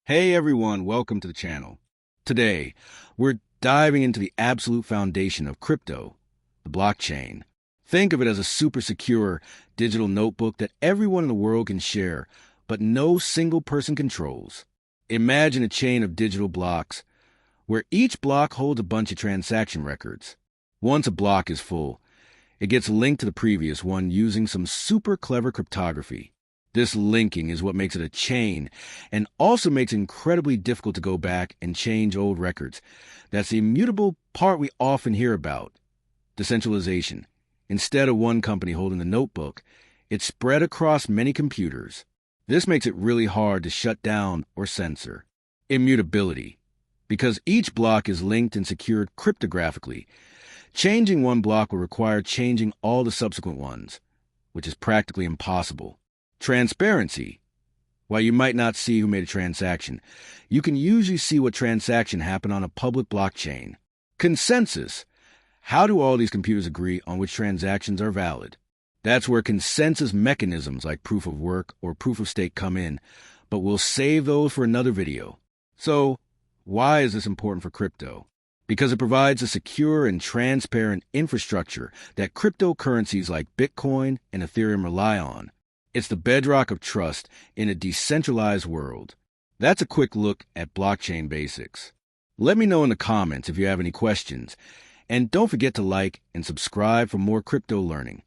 Hey everyone, welcome to the channel. Today, we're diving into the absolute foundation of crypto, the blockchain. Think of it as a super secure digital notebook that everyone in the world can share, but no single person controls. Imagine a chain of digital blocks, where each block holds a bunch of transaction records. Once a block is full, it gets linked to the previous one using some super clever cryptography. This linking is what makes it a chain and also makes it incredibly difficult to go back and change old records. That's the immutable part we often hear about. Decentralization. Instead of one company holding the notebook, it's spread across many computers. This makes it really hard to shut down or censor. Immutability. Because each block is linked and secured cryptographically, changing one block will require changing all the subsequent ones, which is practically impossible. Transparency. While you might not see who made a transaction, you can usually see what transaction happened on a public blockchain. Consensus. How do all these computers agree on which transactions are valid? That's where consensus mechanisms like proof of work or proof of stake come in, but we'll save those for another video. So, why is this important for crypto? Because it provides a secure and transparent infrastructure that cryptocurrencies like Bitcoin and Ethereum rely on. It's the bedrock of trust in a decentralized world. That's a quick look at blockchain basics. Let me know in the comments if you have any questions, and don't forget to like and subscribe for more crypto learning.